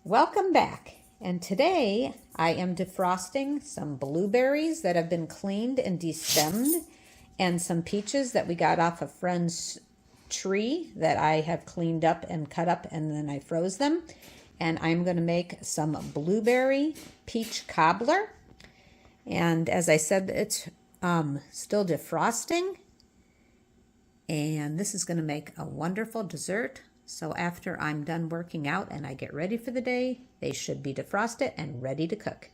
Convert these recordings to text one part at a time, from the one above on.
Welcome back. And today I am defrosting some blueberries that have been cleaned and destemmed and some peaches that we got off a friend's tree that I have cleaned up and cut up and then I froze them. And I'm going to make some blueberry peach cobbler. And as I said, it's still defrosting. And this is going to make a wonderful dessert. So after I'm done working out and I get ready for the day, they should be defrosted and ready to cook.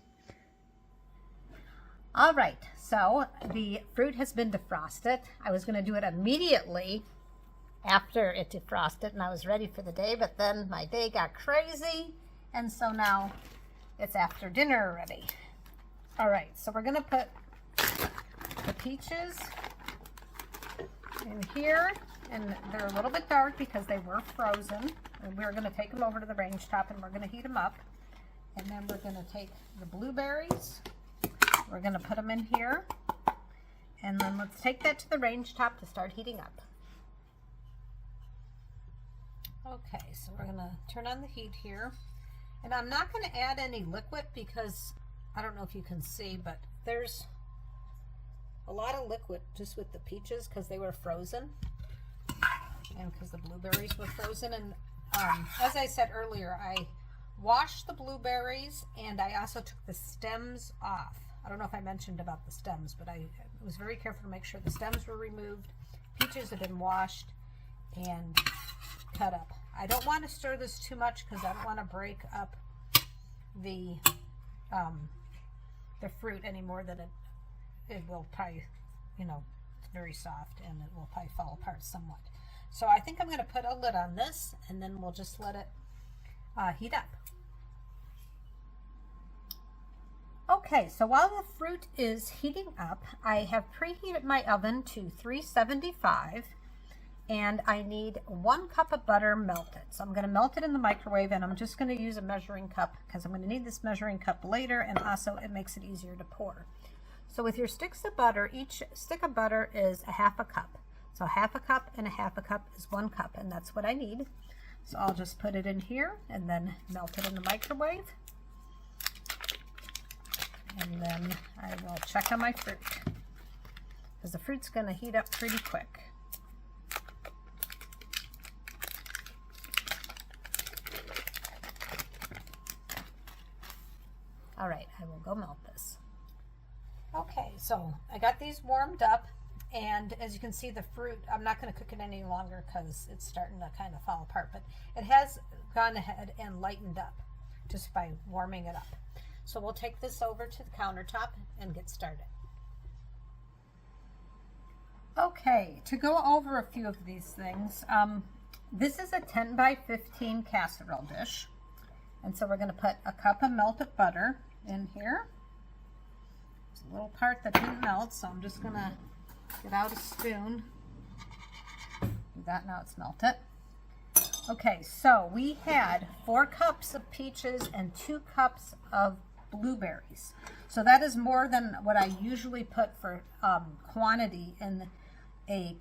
All right, so the fruit has been defrosted. I was going to do it immediately after it defrosted and I was ready for the day, but then my day got crazy, and so now it's after dinner already. All right, so we're going to put the peaches in here, and they're a little bit dark because they were frozen, and we're going to take them over to the range top and we're going to heat them up. And then we're going to take the blueberries, we're going to put them in here, and then let's take that to the range top to start heating up. Okay, so we're going to turn on the heat here, and I'm not going to add any liquid because I don't know if you can see, but there's a lot of liquid just with the peaches because they were frozen and because the blueberries were frozen. And as I said earlier, I washed the blueberries and I also took the stems off. I don't know if I mentioned about the stems, but I was very careful to make sure the stems were removed. Peaches have been washed and cut up. I don't want to stir this too much because I don't want to break up the fruit any more than it will probably, it's very soft and it will probably fall apart somewhat. So I think I'm going to put a lid on this and then we'll just let it heat up. Okay, so while the fruit is heating up, I have preheated my oven to 375 and I need 1 cup of butter melted. So I'm going to melt it in the microwave, and I'm just going to use a measuring cup because I'm going to need this measuring cup later, and also it makes it easier to pour. So with your sticks of butter, each stick of butter is a half a cup. So half a cup and a half a cup is 1 cup, and that's what I need. So I'll just put it in here and then melt it in the microwave. And then I will check on my fruit because the fruit's going to heat up pretty quick. All right, I will go melt this. Okay, so I got these warmed up, and as you can see, the fruit, I'm not going to cook it any longer because it's starting to kind of fall apart, but it has gone ahead and lightened up just by warming it up. So we'll take this over to the countertop and get started. Okay, to go over a few of these things, this is a 10 by 15 casserole dish. And so we're going to put a cup of melted butter in here. There's a little part that didn't melt, so I'm just going to get out a spoon. Do that, now it's melted. Okay, so we had 4 cups of peaches and 2 cups of blueberries. So that is more than what I usually put for quantity in a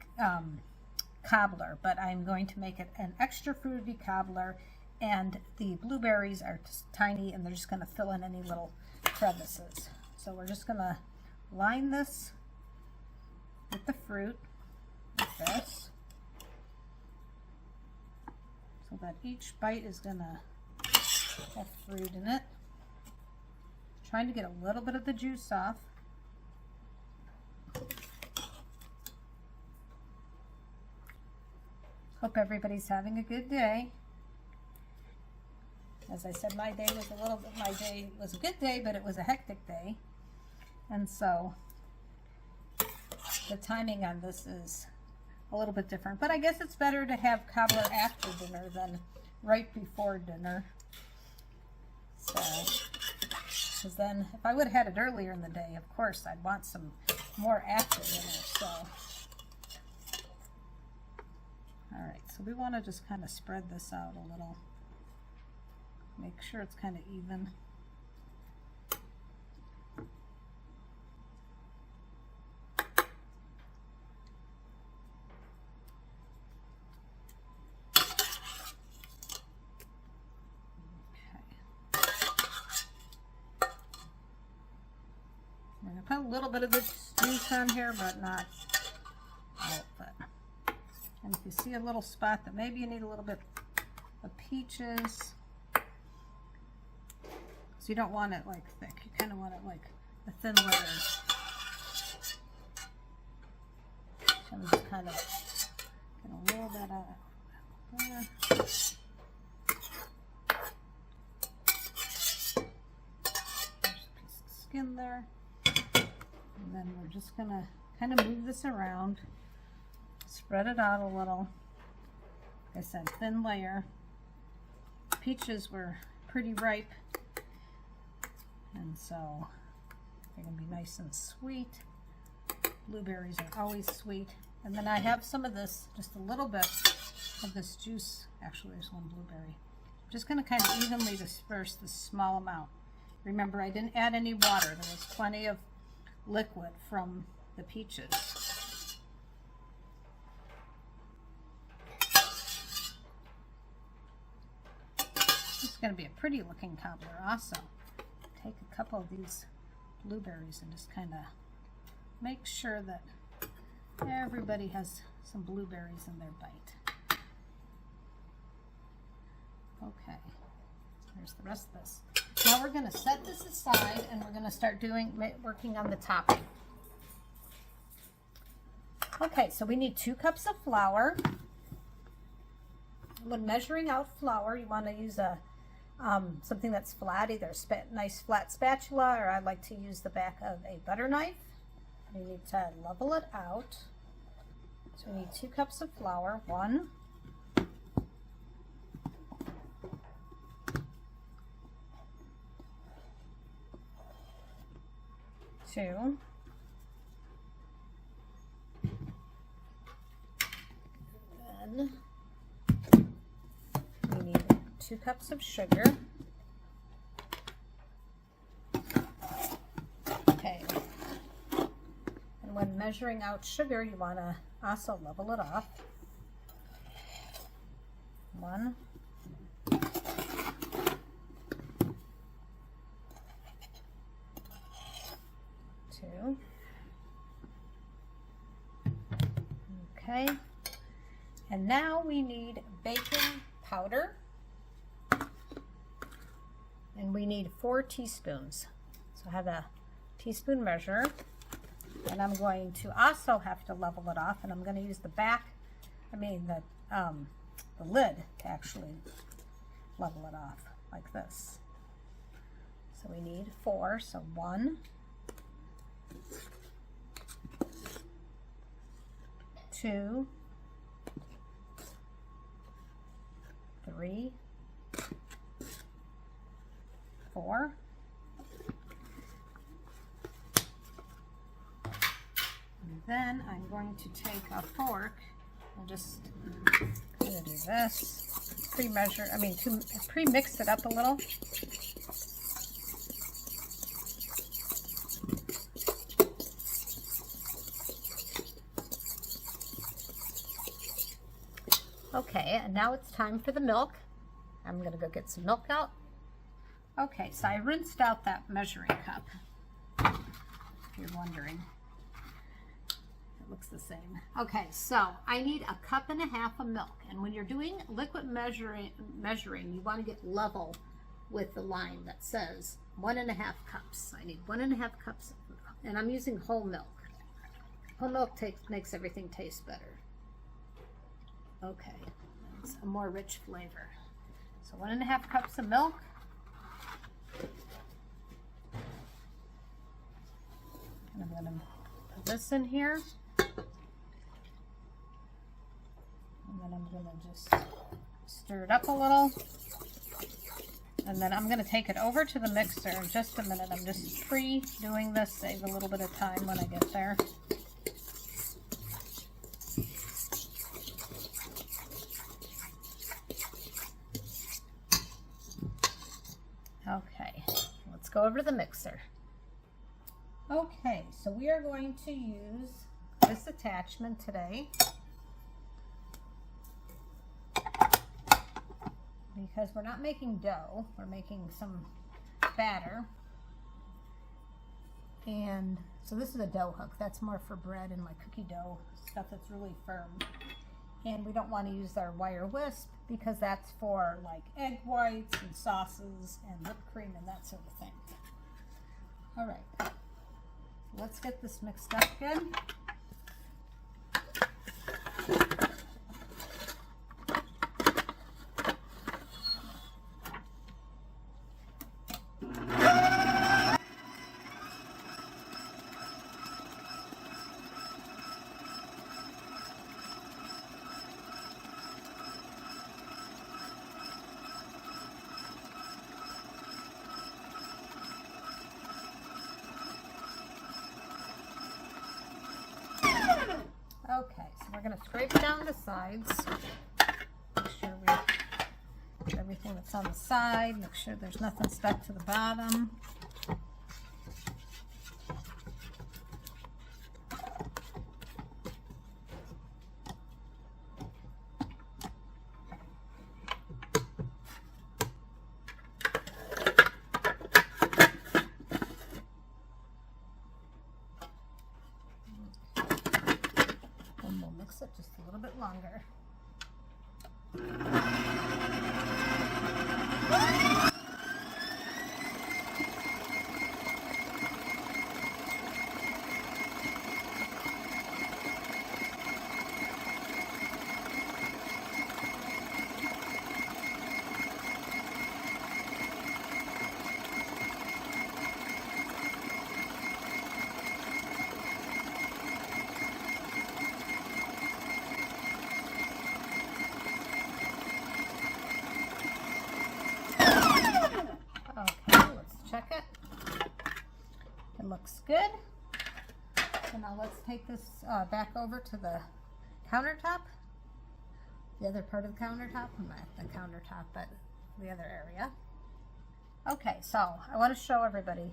cobbler, but I'm going to make it an extra fruity cobbler. And the blueberries are just tiny and they're just going to fill in any little crevices. So we're just going to line this with the fruit like this, so that each bite is going to have fruit in it. Trying to get a little bit of the juice off. Hope everybody's having a good day. As I said, my day was a good day, but it was a hectic day. And so the timing on this is a little bit different. But I guess it's better to have cobbler after dinner than right before dinner. So, because then if I would have had it earlier in the day, of course, I'd want some more after dinner. So, all right, so we want to just kind of spread this out a little. Make sure it's kind of even. put a little bit of this juice on here, but not all of it. And if you see a little spot that maybe you need a little bit of peaches, so you don't want it like thick. You kind of want it like a thin layer. So I'm just kind of get a little bit out of there. There's a piece of skin there. And then we're just gonna kind of move this around, spread it out a little. Like I said, thin layer. Peaches were pretty ripe, and so they're gonna be nice and sweet. Blueberries are always sweet. And then I have some of this, just a little bit of this juice. Actually, there's one blueberry. I'm just gonna kind of evenly disperse this small amount. Remember, I didn't add any water. There was plenty of liquid from the peaches. This is going to be a pretty looking cobbler also. Take a couple of these blueberries and just kind of make sure that everybody has some blueberries in their bite. Okay, here's the rest of this. Now we're going to set this aside and we're going to start working on the topping. Okay, so we need 2 cups of flour. When measuring out flour, you want to use a something that's flat, either a nice flat spatula, or I like to use the back of a butter knife. You need to level it out. So we need 2 cups of flour. 1, 2, then we need 2 cups of sugar. Okay. And when measuring out sugar, you want to also level it off. 1, 2. Okay. And now we need baking powder. And we need 4 teaspoons. So I have a teaspoon measure. And I'm going to also have to level it off. And I'm going to use the lid to actually level it off like this. So we need 4. So 1, 2, 3, 4. And then I'm going to take a fork and just kind of do this. Pre-mix it up a little. Okay, and now it's time for the milk. I'm going to go get some milk out. Okay, so I rinsed out that measuring cup, if you're wondering. It looks the same. Okay, so I need 1.5 cups of milk. And when you're doing liquid measuring, you want to get level with the line that says 1.5 cups. I need 1.5 cups, and I'm using whole milk. Whole milk makes everything taste better. Okay, it's a more rich flavor. So 1.5 cups of milk. And I'm going to put this in here. And then I'm going to just stir it up a little. And then I'm going to take it over to the mixer in just a minute. I'm just pre-doing this, save a little bit of time when I get there. Okay, let's go over to the mixer. Okay, so we are going to use this attachment today because we're not making dough, we're making some batter. And so this is a dough hook. That's more for bread and like cookie dough, stuff that's really firm. And we don't want to use our wire whisk because that's for like egg whites and sauces and whipped cream and that sort of thing. All right, let's get this mixed up good. Okay, so we're going to scrape down the sides. Make sure we get everything that's on the side. Make sure there's nothing stuck to the bottom. Mix it just a little bit longer. Check it. It looks good. So now let's take this back over to the countertop. The other part of the countertop, not the countertop, but the other area. Okay, so I want to show everybody.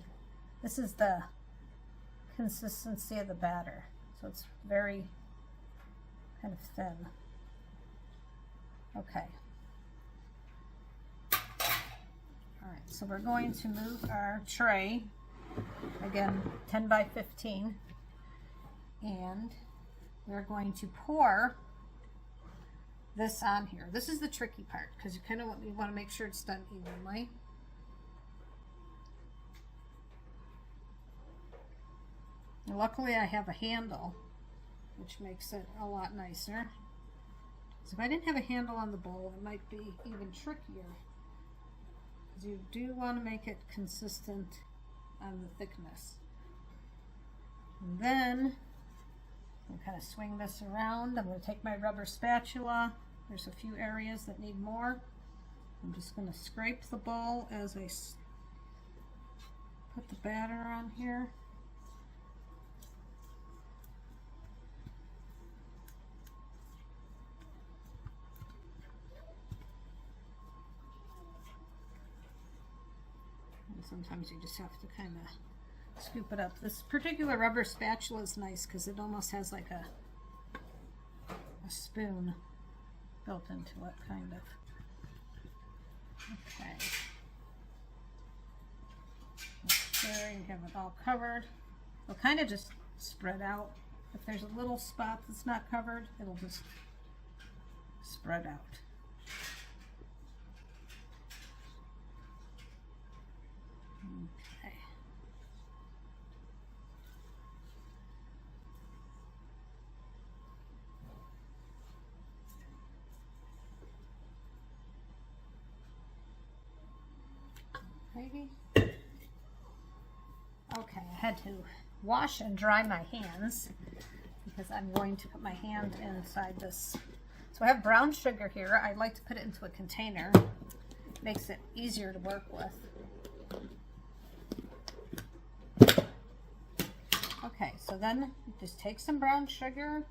This is the consistency of the batter. So it's very kind of thin. Okay. Alright, so we're going to move our tray, again 10 by 15, and we're going to pour this on here. This is the tricky part because you want to make sure it's done evenly. And luckily I have a handle, which makes it a lot nicer. So if I didn't have a handle on the bowl, it might be even trickier. You do want to make it consistent on the thickness. And then I'm kind of swing this around. I'm going to take my rubber spatula. There's a few areas that need more. I'm just going to scrape the bowl as I put the batter on here. Sometimes you just have to kind of scoop it up. This particular rubber spatula is nice because it almost has like a spoon built into it, kind of. Okay. There you have it all covered. It'll kind of just spread out. If there's a little spot that's not covered, it'll just spread out. Okay. Maybe. Okay, I had to wash and dry my hands because I'm going to put my hand inside this. So I have brown sugar here. I like to put it into a container. Makes it easier to work with. Okay, so then just take some brown sugar,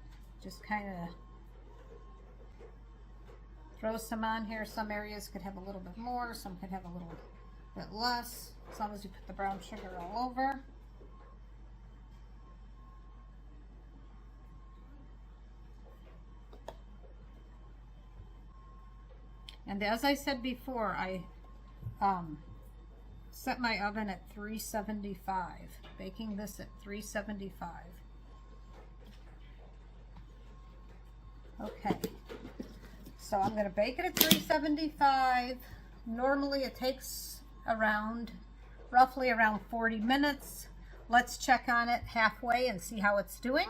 just kind of throw some on here. Some areas could have a little bit more, some could have a little bit less, as long as you put the brown sugar all over. And as I said before, I set my oven at 375. Baking this at 375. Okay, so I'm going to bake it at 375. Normally it takes roughly around 40 minutes. Let's check on it halfway and see how it's doing.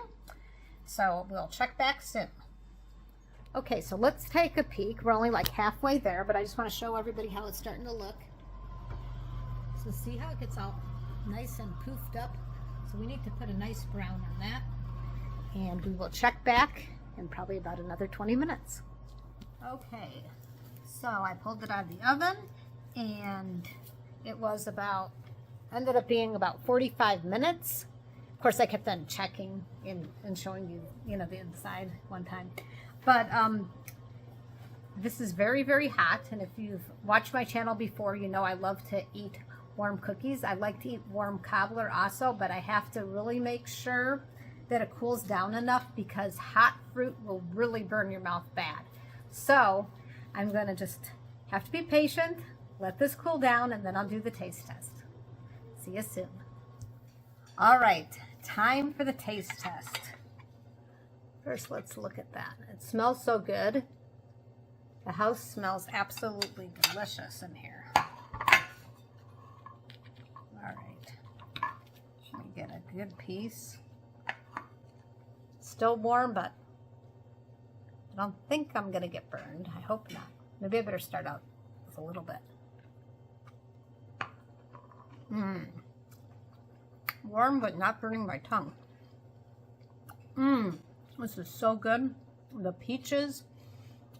So we'll check back soon. Okay, so let's take a peek. We're only like halfway there, but I just want to show everybody how it's starting to look. So see how it gets all nice and poofed up? So we need to put a nice brown on that. And we will check back in probably about another 20 minutes. Okay, so I pulled it out of the oven and it was ended up being about 45 minutes. Of course, I kept on checking and showing you, the inside one time. But this is very, very hot, and if you've watched my channel before, you know I love to eat warm cookies. I like to eat warm cobbler also, but I have to really make sure that it cools down enough because hot fruit will really burn your mouth bad. So I'm going to just have to be patient, let this cool down, and then I'll do the taste test. See you soon. All right, time for the taste test. First, let's look at that. It smells so good. The house smells absolutely delicious in here. All right, let me get a good piece. Still warm, but I don't think I'm gonna get burned. I hope not. Maybe I better start out with a little bit. Warm, but not burning my tongue. This is so good. The peaches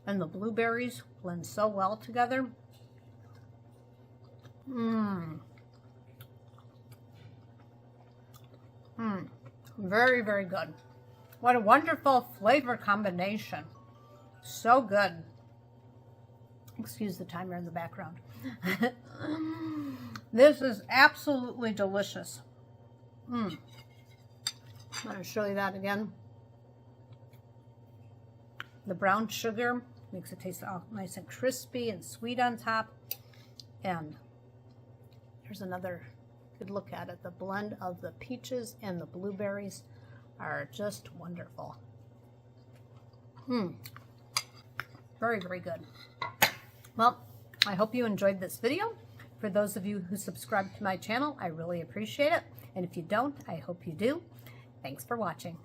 and the blueberries blend so well together. Very, very good. What a wonderful flavor combination. So good. Excuse the timer in the background. This is absolutely delicious. I'm going to show you that again. The brown sugar makes it taste all nice and crispy and sweet on top. And here's another good look at it. The blend of the peaches and the blueberries are just wonderful. Very, very good. Well, I hope you enjoyed this video. For those of you who subscribe to my channel, I really appreciate it. And if you don't, I hope you do. Thanks for watching.